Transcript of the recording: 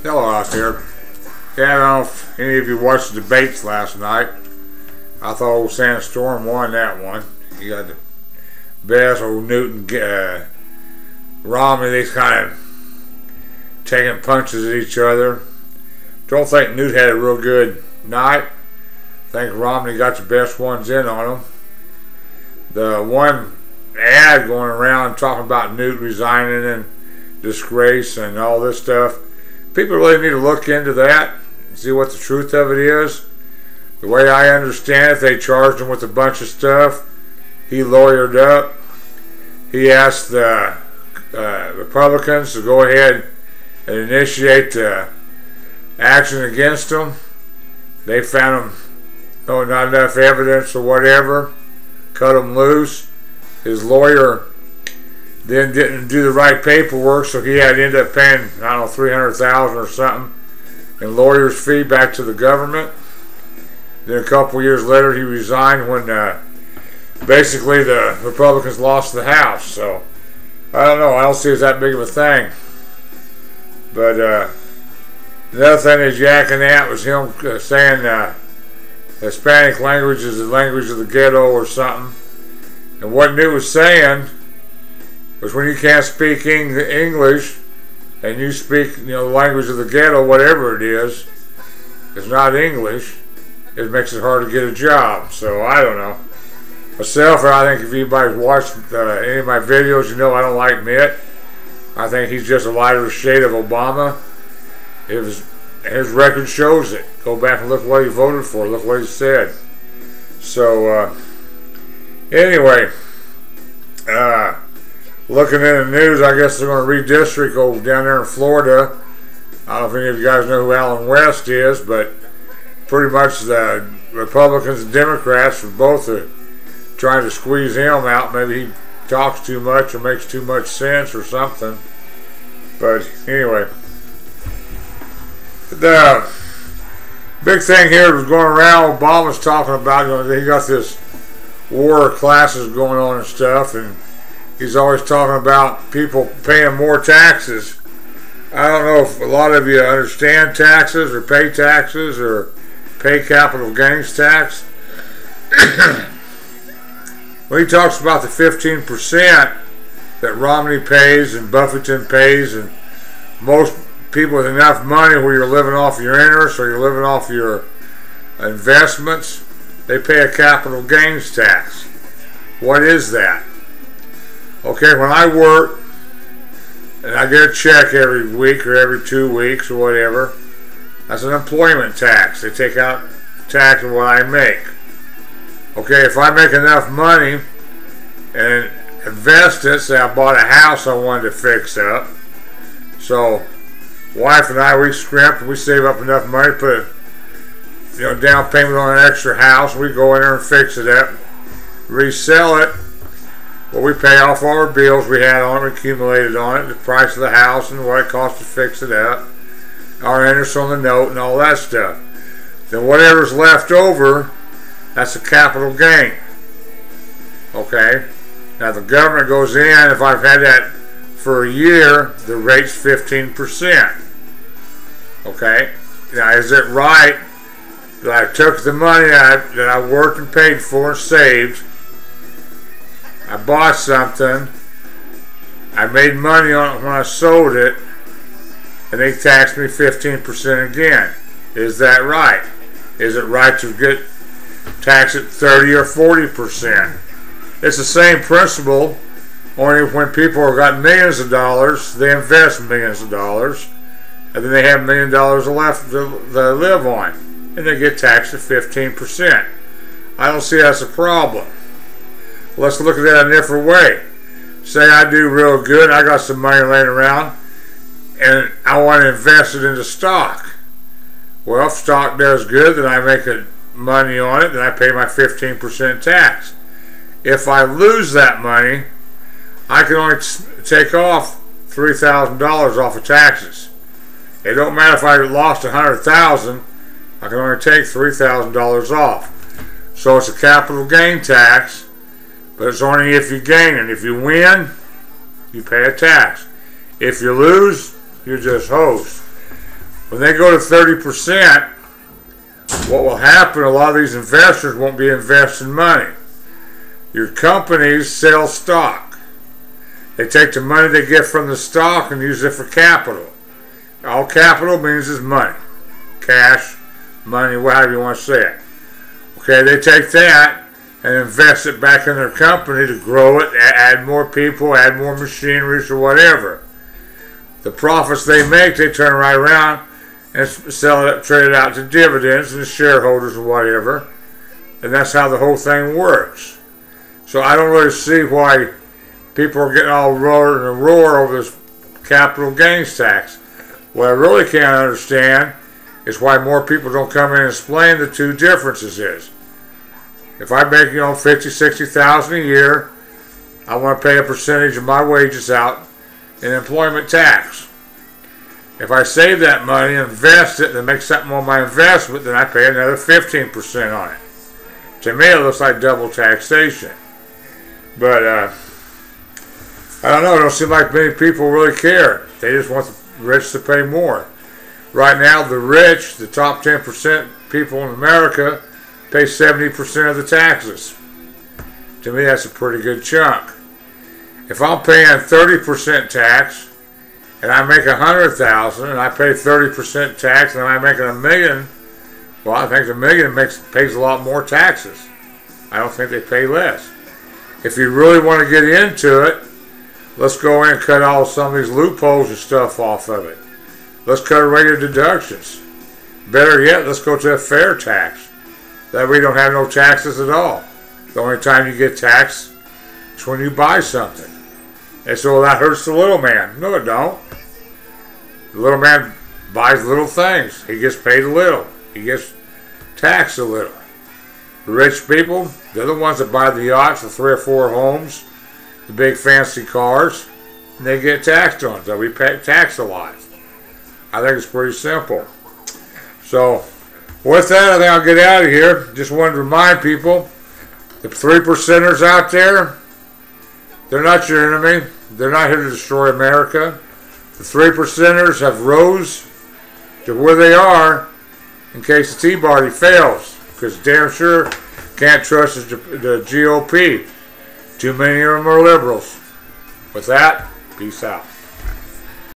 Hello out there. Yeah, I don't know if any of you watched the debates last night. I thought old Sandstorm won that one. You got the best old Newton, Romney, they kind of taking punches at each other. Don't think Newt had a real good night. I think Romney got the best ones in on him. The one ad going around talking about Newt resigning and disgrace and all this stuff. People really need to look into that and see what the truth of it is. The way I understand it, they charged him with a bunch of stuff. He lawyered up. He asked the Republicans to go ahead and initiate action against him. They found him not enough evidence or whatever, cut him loose. His lawyer then didn't do the right paperwork, so he had to end up paying, I don't know, $300,000 or something in lawyer's fee back to the government. Then a couple years later he resigned when basically the Republicans lost the House. So I don't know, I don't see it as that big of a thing. But another thing he's yakking at was him saying Hispanic language is the language of the ghetto or something. And what Newt was saying was when you can't speak English and you speak, the language of the ghetto, whatever it is, it's not English, it makes it hard to get a job. So I don't know. Myself, I think if anybody's watched any of my videos, you know I don't like Mitt. I think he's just a lighter shade of Obama. His record shows it. Go back and look what he voted for. Look what he said. So anyway, looking in the news, I guess they're going to redistrict over down there in Florida. I don't know if any of you guys know who Alan West is, but pretty much the Republicans and Democrats are both trying to squeeze him out. Maybe he talks too much or makes too much sense or something. But anyway, the big thing here was going around, Obama's talking about, he got this war classes going on and stuff, and he's always talking about people paying more taxes. I don't know if a lot of you understand taxes or pay capital gains tax. When he talks about the 15% that Romney pays and Buffington pays, and most people with enough money where you're living off your interest or you're living off your investments, they pay a capital gains tax. What is that? Okay, when I work and I get a check every week or every 2 weeks or whatever, that's an employment tax. They take out tax on what I make. Okay, if I make enough money and invest it, say I bought a house I wanted to fix up, so wife and I, we scrimp and we save up enough money, put a down payment on an extra house, we go in there and fix it up, resell it. Well, we pay off all our bills we had on it, accumulated on it, the price of the house and what it cost to fix it up, our interest on the note and all that stuff. Then whatever's left over, that's a capital gain. Okay? Now the government goes in, if I've had that for a year, the rate's 15%. Okay? Now is it right that I took the money that I worked and paid for and saved, I bought something, I made money on it when I sold it, and they taxed me 15% again? Is that right? Is it right to get taxed at 30 or 40%? It's the same principle, only when people have got millions of dollars, they invest millions of dollars, and then they have $1 million left to live on, and they get taxed at 15%. I don't see that's a problem. Let's look at that a different way. Say I do real good, I got some money laying around, and I want to invest it into stock. Well, if stock does good, then I make money on it, then I pay my 15% tax. If I lose that money, I can only take off $3,000 off of taxes. It don't matter if I lost $100,000, I can only take $3,000 off. So it's a capital gain tax, but it's only if you gain it. If you win, you pay a tax. If you lose, you're just host. When they go to 30%, what will happen, a lot of these investors won't be investing money. Your companies sell stock. They take the money they get from the stock and use it for capital. All capital means is money. Cash, money, whatever you want to say it. Okay, they take that and invest it back in their company to grow it, add more people, add more machineries or whatever. The profits they make, they turn right around and sell it, trade it out to dividends and the shareholders or whatever. And that's how the whole thing works. So I don't really see why people are getting all roared and roar over this capital gains tax. What I really can't understand is why more people don't come in and explain the two differences is. If I make, $50,000, $60,000 a year, I want to pay a percentage of my wages out in employment tax. If I save that money and invest it and make something on my investment, then I pay another 15% on it. To me, it looks like double taxation. But, I don't know, it don't seem like many people really care. They just want the rich to pay more. Right now, the rich, the top 10% people in America, pay 70% of the taxes. To me, that's a pretty good chunk. If I'm paying 30% tax, and I make $100,000, and I pay 30% tax, and I'm making $1 million, well, I think the million pays a lot more taxes. I don't think they pay less. If you really want to get into it, let's go in and cut all some of these loopholes and stuff off of it. Let's cut away your deductions. Better yet, let's go to a fair tax. That way you don't have no taxes at all. The only time you get taxed is when you buy something. They say, well, that hurts the little man. No, it don't. The little man buys little things. He gets paid a little. He gets taxed a little. The rich people, they're the ones that buy the yachts, the 3 or 4 homes, the big fancy cars, and they get taxed on it. So we pay tax a lot. I think it's pretty simple. So, with that, I think I'll get out of here. Just wanted to remind people, the 3%ers out there, they're not your enemy. They're not here to destroy America. The 3%ers have rose to where they are in case the Tea Party fails. Because damn sure can't trust the GOP. Too many of them are liberals. With that, peace out.